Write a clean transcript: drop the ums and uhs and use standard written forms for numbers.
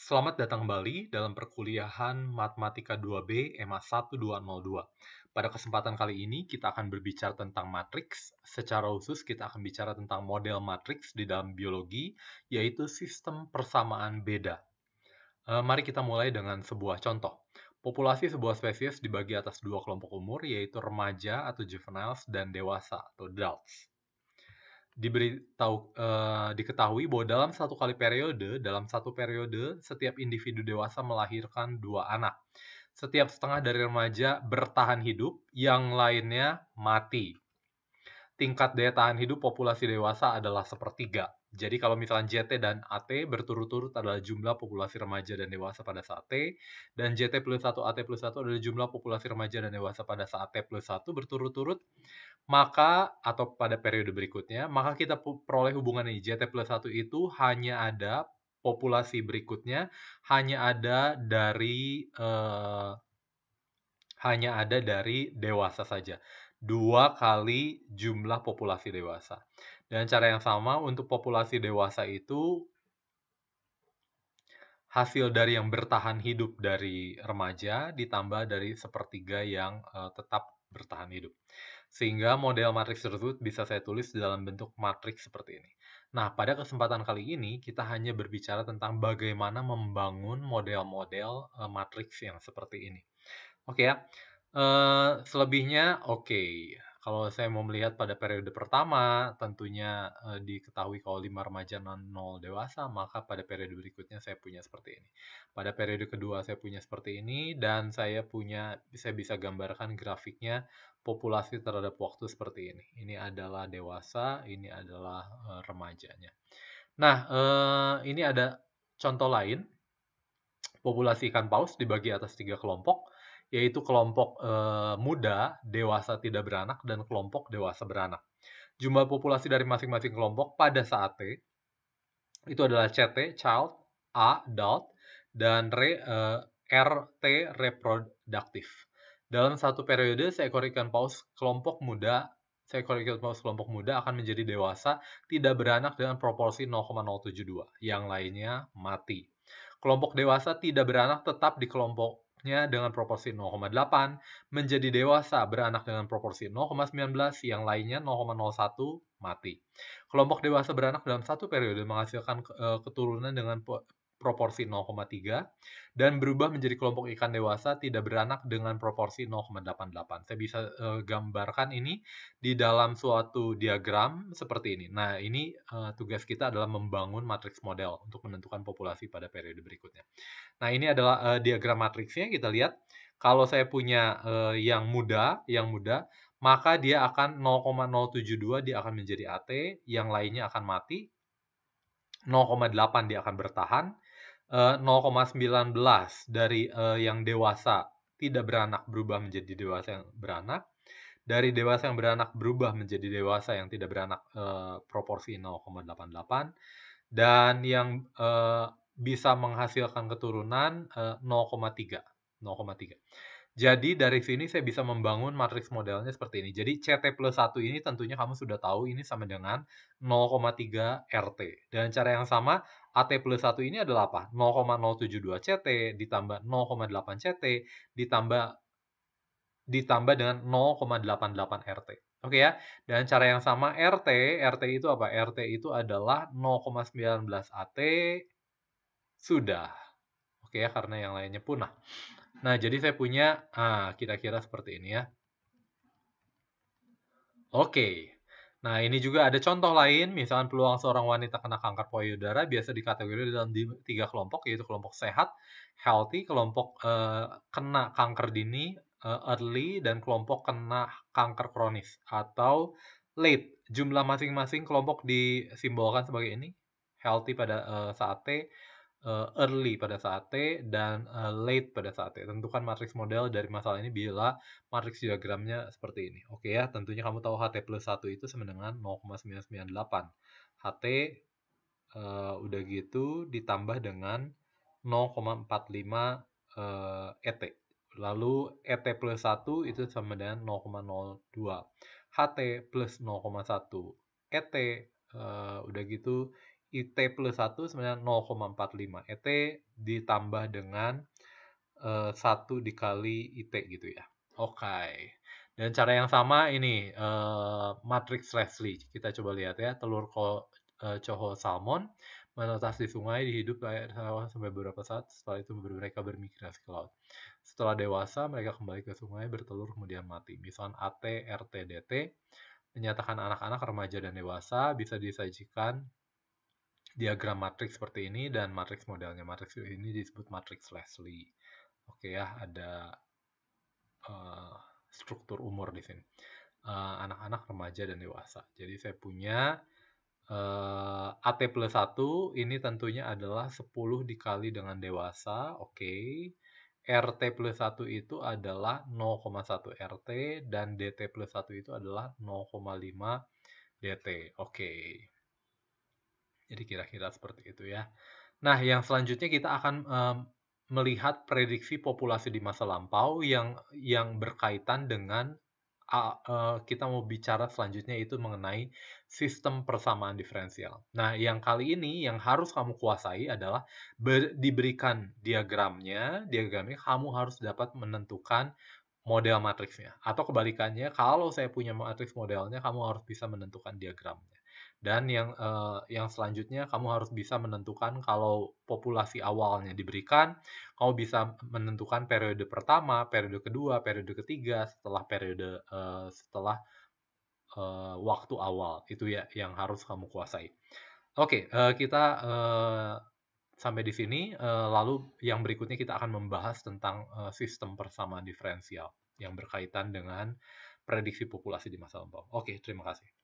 Selamat datang kembali dalam perkuliahan Matematika 2B EMA 1202. Pada kesempatan kali ini kita akan berbicara tentang matriks. Secara khusus kita akan bicara tentang model matriks di dalam biologi, yaitu sistem persamaan beda. Mari kita mulai dengan sebuah contoh. Populasi sebuah spesies dibagi atas dua kelompok umur, yaitu remaja atau juveniles dan dewasa atau adults. Diketahui bahwa dalam satu periode setiap individu dewasa melahirkan 2 anak. Setiap setengah dari remaja bertahan hidup, yang lainnya mati. Tingkat daya tahan hidup populasi dewasa adalah sepertiga. Jadi kalau misalnya JT dan AT berturut-turut adalah jumlah populasi remaja dan dewasa pada saat T, dan JT plus 1, AT plus 1 adalah jumlah populasi remaja dan dewasa pada saat T plus 1 berturut-turut, maka atau pada periode berikutnya, maka kita peroleh hubungan ini. JT plus 1 itu hanya ada populasi berikutnya hanya ada dari dewasa saja. 2 kali jumlah populasi dewasa. Dan cara yang sama untuk populasi dewasa itu hasil dari yang bertahan hidup dari remaja ditambah dari sepertiga yang tetap bertahan hidup. Sehingga model matriks tersebut bisa saya tulis dalam bentuk matriks seperti ini. Nah, pada kesempatan kali ini kita hanya berbicara tentang bagaimana membangun model-model matriks yang seperti ini. Oke ya. Selebihnya oke. Kalau saya mau melihat pada periode pertama, tentunya diketahui kalau 5 remaja dan 0 dewasa, maka pada periode berikutnya saya punya seperti ini. Pada periode kedua saya punya seperti ini, dan saya bisa gambarkan grafiknya populasi terhadap waktu seperti ini. Ini adalah dewasa, ini adalah remajanya. Nah, ini ada contoh lain. Populasi ikan paus dibagi atas 3 kelompok, yaitu kelompok muda, dewasa tidak beranak, dan kelompok dewasa beranak. Jumlah populasi dari masing-masing kelompok pada saat T itu adalah CT, child, A, adult, dan RT, reproduktif. Dalam satu periode, seekor ikan paus kelompok muda akan menjadi dewasa tidak beranak dengan proporsi 0,072. Yang lainnya mati. Kelompok dewasa tidak beranak tetap di kelompoknya dengan proporsi 0,8, menjadi dewasa beranak dengan proporsi 0,19, yang lainnya 0,01 mati. Kelompok dewasa beranak dalam satu periode menghasilkan keturunan dengan proporsi 0,3 dan berubah menjadi kelompok ikan dewasa tidak beranak dengan proporsi 0,88. Saya bisa gambarkan ini di dalam suatu diagram seperti ini. Nah, ini tugas kita adalah membangun matriks model untuk menentukan populasi pada periode berikutnya. Nah, ini adalah diagram matriksnya. Kita lihat kalau saya punya yang muda, maka dia akan 0,072 dia akan menjadi AT, yang lainnya akan mati. 0,8 dia akan bertahan. 0,19 dari yang dewasa tidak beranak berubah menjadi dewasa yang beranak. Dari dewasa yang beranak berubah menjadi dewasa yang tidak beranak proporsi 0,88. Dan yang bisa menghasilkan keturunan 0,3. Jadi dari sini saya bisa membangun matriks modelnya seperti ini. Jadi CT plus 1 ini tentunya kamu sudah tahu ini sama dengan 0,3 RT. Dan cara yang sama, AT plus 1 ini adalah apa? 0,072 CT ditambah 0,8 CT ditambah dengan 0,88 RT. Oke ya. Dan cara yang sama RT itu apa? RT itu adalah 0,19 AT sudah. Oke ya, karena yang lainnya punah. Nah, jadi saya punya kira-kira seperti ini ya. Oke. Nah, ini juga ada contoh lain, misalkan peluang seorang wanita kena kanker payudara biasa dikategorikan dalam 3 kelompok, yaitu kelompok sehat, healthy, kelompok kena kanker dini, early, dan kelompok kena kanker kronis atau late. Jumlah masing-masing kelompok disimbolkan sebagai ini, healthy pada saat T, early pada saat T, dan late pada saat T. Tentukan matriks model dari masalah ini bila matriks diagramnya seperti ini. Oke ya, tentunya kamu tahu HT plus 1 itu sama dengan 0,998. HT udah gitu ditambah dengan 0,45 ET. Lalu ET plus 1 itu sama dengan 0,02. HT plus 0,1 ET udah gitu IT plus 1 sebenarnya 0,45. ET ditambah dengan 1 dikali IT gitu ya. Oke. Dan cara yang sama ini, matriks Leslie. Kita coba lihat ya, telur coho salmon menetas di sungai, hidup air sampai beberapa saat, setelah itu mereka bermigrasi ke laut. Setelah dewasa, mereka kembali ke sungai, bertelur, kemudian mati. Misalnya AT, RT, DT, menyatakan anak-anak, remaja, dan dewasa bisa disajikan diagram matriks seperti ini, dan matriks modelnya. Matriks ini disebut matriks Leslie. Oke ya, ada struktur umur di sini. Anak-anak, remaja, dan dewasa. Jadi saya punya AT plus 1 ini tentunya adalah 10 dikali dengan dewasa, oke. RT plus 1 itu adalah 0,1 RT, dan DT plus 1 itu adalah 0,5 DT, oke. Jadi kira-kira seperti itu ya. Nah, yang selanjutnya kita akan melihat prediksi populasi di masa lampau yang berkaitan dengan kita mau bicara selanjutnya itu mengenai sistem persamaan diferensial. Nah, yang kali ini yang harus kamu kuasai adalah diberikan diagramnya kamu harus dapat menentukan model matriksnya. Atau kebalikannya, kalau saya punya matriks modelnya, kamu harus bisa menentukan diagramnya. Dan yang selanjutnya, kamu harus bisa menentukan kalau populasi awalnya diberikan, kamu bisa menentukan periode pertama, periode kedua, periode ketiga, setelah waktu awal. Itu ya yang harus kamu kuasai. Oke, kita sampai di sini. Lalu yang berikutnya kita akan membahas tentang sistem persamaan diferensial yang berkaitan dengan prediksi populasi di masa lampau. Oke, terima kasih.